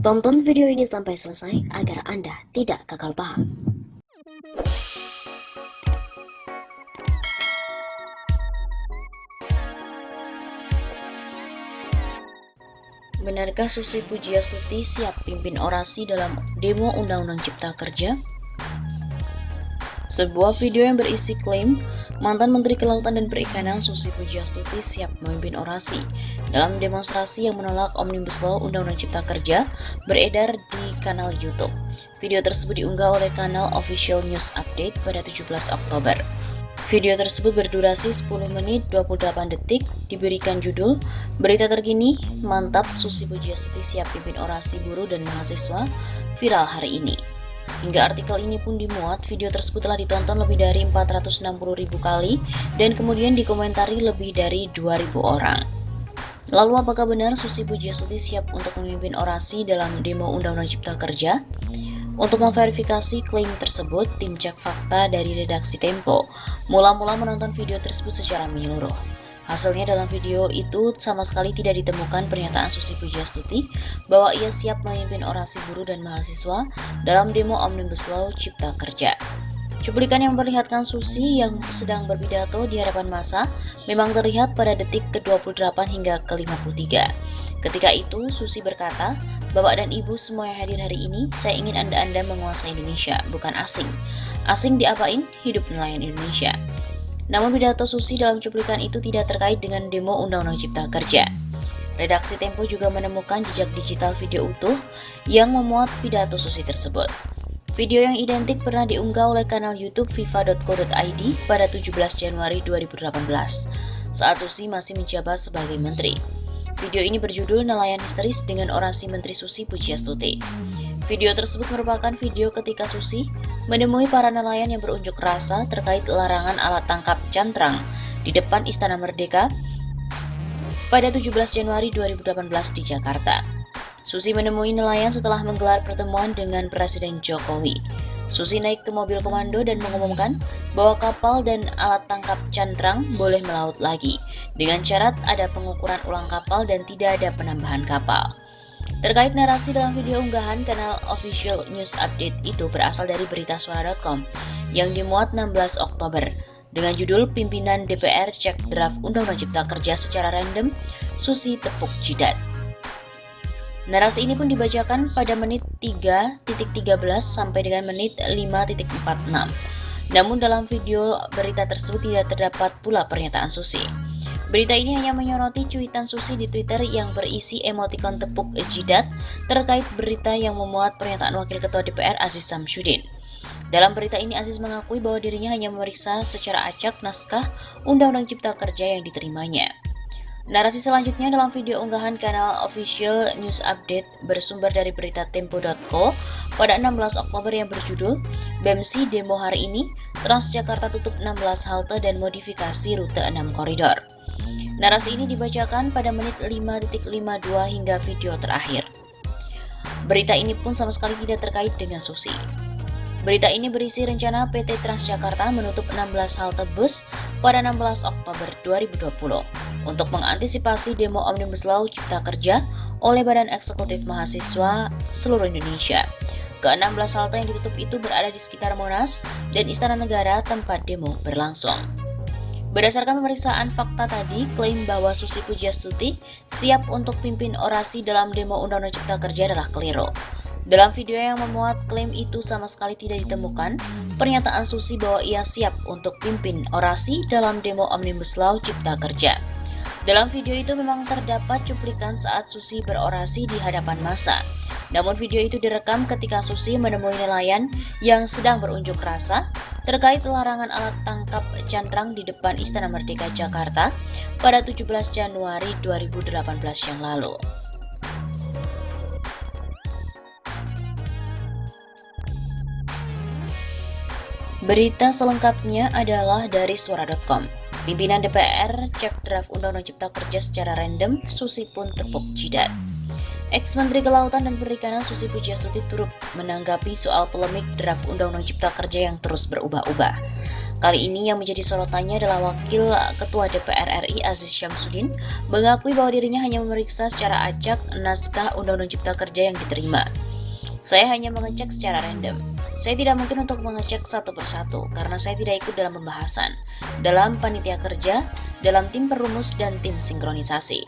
Tonton video ini sampai selesai agar Anda tidak gagal paham. Benarkah Susi Pujiastuti siap pimpin orasi dalam demo Undang-Undang Cipta Kerja? Sebuah video yang berisi klaim mantan Menteri Kelautan dan Perikanan Susi Pujiastuti siap memimpin orasi dalam demonstrasi yang menolak Omnibus Law Undang-Undang Cipta Kerja beredar di kanal YouTube. Video tersebut diunggah oleh kanal Official News Update pada 17 Oktober. Video tersebut berdurasi 10 menit 28 detik, diberikan judul Berita Terkini, Mantap Susi Pujiastuti Siap Pimpin Orasi Buruh dan Mahasiswa, viral hari ini. Hingga artikel ini pun dimuat, video tersebut telah ditonton lebih dari 460.000 kali dan kemudian dikomentari lebih dari 2.000 orang. Lalu apakah benar Susi Pujiastuti siap untuk memimpin orasi dalam demo Undang-Undang Cipta Kerja? Untuk memverifikasi klaim tersebut, tim cek fakta dari redaksi Tempo mula-mula menonton video tersebut secara menyeluruh. Hasilnya dalam video itu sama sekali tidak ditemukan pernyataan Susi Pujiastuti bahwa ia siap memimpin orasi buruh dan mahasiswa dalam demo Omnibus Law Cipta Kerja. Cuplikan yang memperlihatkan Susi yang sedang berpidato di hadapan massa memang terlihat pada detik ke-28 hingga ke-53. Ketika itu, Susi berkata, "Bapak dan Ibu semua yang hadir hari ini, saya ingin Anda menguasai Indonesia, bukan asing. Asing diapain? Hidup nelayan Indonesia." Namun pidato Susi dalam cuplikan itu tidak terkait dengan demo Undang-Undang Cipta Kerja. Redaksi Tempo juga menemukan jejak digital video utuh yang memuat pidato Susi tersebut. Video yang identik pernah diunggah oleh kanal YouTube fifa.co.id pada 17 Januari 2018, saat Susi masih menjabat sebagai menteri. Video ini berjudul Nelayan Histeris dengan orasi Menteri Susi Pujiastuti. Video tersebut merupakan video ketika Susi menemui para nelayan yang berunjuk rasa terkait larangan alat tangkap cantrang di depan Istana Merdeka pada 17 Januari 2018 di Jakarta. Susi menemui nelayan setelah menggelar pertemuan dengan Presiden Jokowi. Susi naik ke mobil komando dan mengumumkan bahwa kapal dan alat tangkap cantrang boleh melaut lagi, dengan syarat ada pengukuran ulang kapal dan tidak ada penambahan kapal. Terkait narasi dalam video unggahan, kanal Official News Update itu berasal dari beritasuara.com yang dimuat 16 Oktober dengan judul Pimpinan DPR Cek Draft Undang-Undang Cipta Kerja secara random, Susi tepuk jidat. Narasi ini pun dibacakan pada menit 3.13 sampai dengan menit 5.46. Namun dalam video berita tersebut tidak terdapat pula pernyataan Susi. Berita ini hanya menyoroti cuitan Susi di Twitter yang berisi emotikon tepuk jidat terkait berita yang memuat pernyataan Wakil Ketua DPR Aziz Samsudin. Dalam berita ini Aziz mengakui bahwa dirinya hanya memeriksa secara acak naskah Undang-Undang Cipta Kerja yang diterimanya. Narasi selanjutnya dalam video unggahan kanal Official News Update bersumber dari berita Tempo.co pada 16 Oktober yang berjudul BEMSI Demo Hari Ini, Transjakarta tutup 16 halte dan modifikasi rute 6 koridor. Narasi ini dibacakan pada menit 5.52 hingga video terakhir. Berita ini pun sama sekali tidak terkait dengan Susi. Berita ini berisi rencana PT Transjakarta menutup 16 halte bus pada 16 Oktober 2020 untuk mengantisipasi demo Omnibus Law Cipta Kerja oleh Badan Eksekutif Mahasiswa seluruh Indonesia. Ke-16 halte yang ditutup itu berada di sekitar Monas dan Istana Negara tempat demo berlangsung. Berdasarkan pemeriksaan fakta tadi, klaim bahwa Susi Pujiastuti siap untuk pimpin orasi dalam demo Undang-Undang Cipta Kerja adalah keliru. Dalam video yang memuat klaim itu sama sekali tidak ditemukan pernyataan Susi bahwa ia siap untuk pimpin orasi dalam demo Omnibus Law Cipta Kerja. Dalam video itu memang terdapat cuplikan saat Susi berorasi di hadapan massa. Namun video itu direkam ketika Susi menemui nelayan yang sedang berunjuk rasa terkait larangan alat tangkap cantrang di depan Istana Merdeka Jakarta pada 17 Januari 2018 yang lalu. Berita selengkapnya adalah dari suara.com. Pimpinan DPR cek draft Undang-Undang Cipta Kerja secara random, Susi pun tepuk jidat. Ex-Menteri Kelautan dan Perikanan Susi Pujiastuti turut menanggapi soal polemik draft Undang-Undang Cipta Kerja yang terus berubah-ubah. Kali ini yang menjadi sorotannya adalah Wakil Ketua DPR RI Aziz Syamsuddin mengakui bahwa dirinya hanya memeriksa secara acak naskah Undang-Undang Cipta Kerja yang diterima. Saya hanya mengecek secara random. Saya tidak mungkin untuk mengecek satu persatu karena saya tidak ikut dalam pembahasan, dalam panitia kerja, dalam tim perumus dan tim sinkronisasi.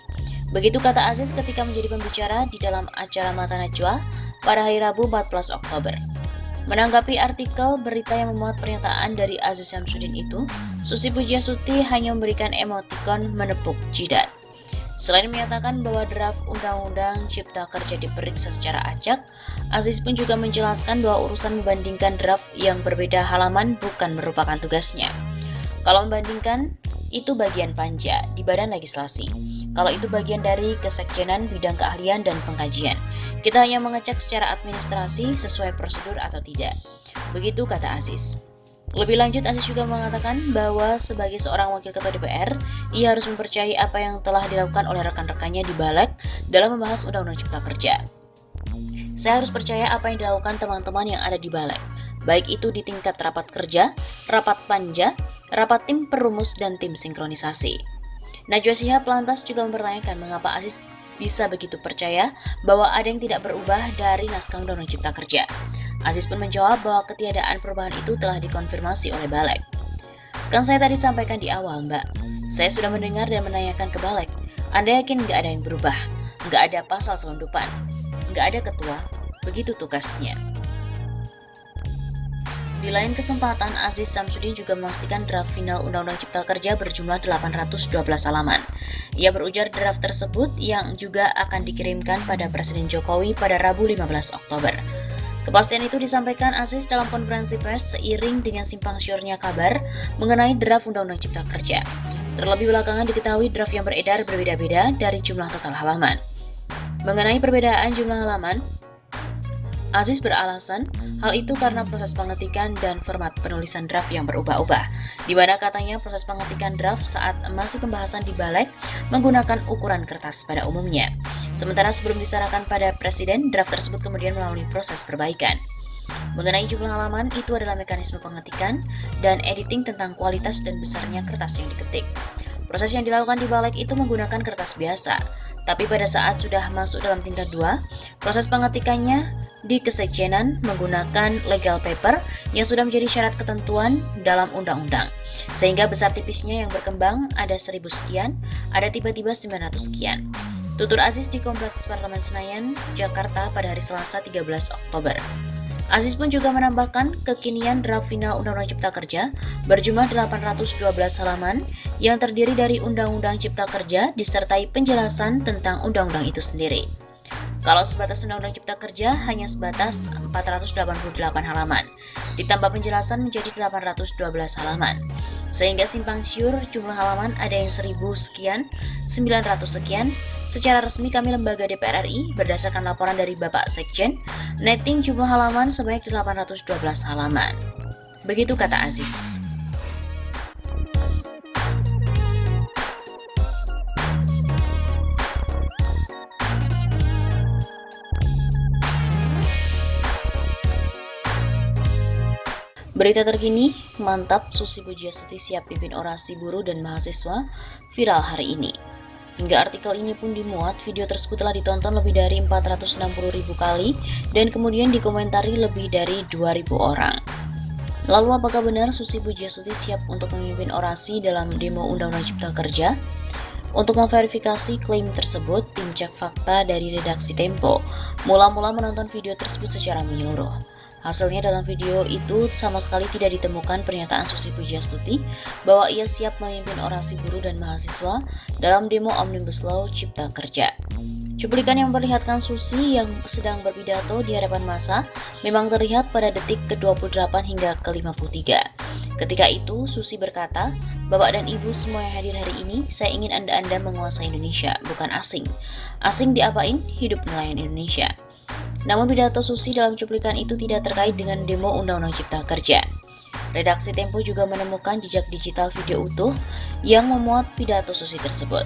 Begitu kata Aziz ketika menjadi pembicara di dalam acara Mata Najwa pada hari Rabu 14 Oktober. Menanggapi artikel berita yang memuat pernyataan dari Aziz Syamsuddin itu, Susi Pujiastuti hanya memberikan emotikon menepuk jidat. Selain menyatakan bahwa draft Undang-Undang Cipta Kerja diperiksa secara acak, Aziz pun juga menjelaskan bahwa urusan membandingkan draft yang berbeda halaman bukan merupakan tugasnya. Kalau membandingkan, itu bagian panja di Badan Legislasi. Kalau itu bagian dari kesekjenan bidang keahlian dan pengkajian. Kita hanya mengecek secara administrasi sesuai prosedur atau tidak. Begitu kata Aziz. Lebih lanjut, Aziz juga mengatakan bahwa sebagai seorang wakil ketua DPR, ia harus mempercayai apa yang telah dilakukan oleh rekan-rekannya di Balik dalam membahas Undang-Undang Cipta Kerja. Saya harus percaya apa yang dilakukan teman-teman yang ada di Balik, baik itu di tingkat rapat kerja, rapat panja, rapat tim perumus, dan tim sinkronisasi. Najwa Shihab lantas juga mempertanyakan mengapa Aziz bisa begitu percaya bahwa ada yang tidak berubah dari naskah Undang-Undang Cipta Kerja. Aziz pun menjawab bahwa ketiadaan perubahan itu telah dikonfirmasi oleh Balik. Kan saya tadi sampaikan di awal, Mbak. Saya sudah mendengar dan menanyakan ke Balik. Anda yakin nggak ada yang berubah? Nggak ada pasal selundupan? Nggak ada ketua? Begitu tugasnya. Di lain kesempatan, Aziz Syamsuddin juga memastikan draft final Undang-Undang Cipta Kerja berjumlah 812 halaman. Ia berujar draft tersebut yang juga akan dikirimkan pada Presiden Jokowi pada Rabu 15 Oktober. Kepastian itu disampaikan Aziz dalam konferensi pers seiring dengan simpang siurnya kabar mengenai draft Undang-Undang Cipta Kerja. Terlebih belakangan diketahui draft yang beredar berbeda-beda dari jumlah total halaman. Mengenai perbedaan jumlah halaman, Aziz beralasan hal itu karena proses pengetikan dan format penulisan draft yang berubah-ubah, di mana katanya proses pengetikan draft saat masih pembahasan di Balik menggunakan ukuran kertas pada umumnya. Sementara sebelum diserahkan pada Presiden, draft tersebut kemudian melalui proses perbaikan. Mengenai jumlah halaman, itu adalah mekanisme pengetikan dan editing tentang kualitas dan besarnya kertas yang diketik. Proses yang dilakukan di Balik itu menggunakan kertas biasa, tapi pada saat sudah masuk dalam tingkat 2, proses pengetikannya di kesekjenan menggunakan legal paper yang sudah menjadi syarat ketentuan dalam undang-undang. Sehingga besar tipisnya yang berkembang ada 1000 sekian, ada tiba-tiba 900 sekian. Tutur Aziz di Kompleks Parlemen Senayan, Jakarta pada hari Selasa 13 Oktober. Aziz pun juga menambahkan kekinian draft final Undang-Undang Cipta Kerja berjumlah 812 halaman yang terdiri dari Undang-Undang Cipta Kerja disertai penjelasan tentang undang-undang itu sendiri. Kalau sebatas Undang-Undang Cipta Kerja hanya sebatas 488 halaman, ditambah penjelasan menjadi 812 halaman. Sehingga simpang siur jumlah halaman ada yang 1000 sekian, 900 sekian. Secara resmi kami lembaga DPR RI berdasarkan laporan dari Bapak Sekjen, netting jumlah halaman sebanyak 812 halaman. Begitu kata Aziz. Berita terkini, mantap Susi Pujiastuti siap pimpin orasi buruh dan mahasiswa viral hari ini. Hingga artikel ini pun dimuat, video tersebut telah ditonton lebih dari 460.000 kali dan kemudian dikomentari lebih dari 2.000 orang. Lalu apakah benar Susi Pujiastuti siap untuk memimpin orasi dalam demo Undang-Undang Cipta Kerja? Untuk memverifikasi klaim tersebut, tim cek fakta dari redaksi Tempo mula-mula menonton video tersebut secara menyeluruh. Hasilnya dalam video itu sama sekali tidak ditemukan pernyataan Susi Pujiastuti bahwa ia siap memimpin orasi buruh dan mahasiswa dalam demo Omnibus Law Cipta Kerja. Cuplikan yang memperlihatkan Susi yang sedang berpidato di hadapan massa memang terlihat pada detik ke-28 hingga ke-53. Ketika itu, Susi berkata, "Bapak dan Ibu semua yang hadir hari ini, saya ingin Anda menguasai Indonesia, bukan asing. Asing diapain? Hidup nelayan Indonesia." Namun pidato Susi dalam cuplikan itu tidak terkait dengan demo Undang-Undang Cipta Kerja. Redaksi Tempo juga menemukan jejak digital video utuh yang memuat pidato Susi tersebut.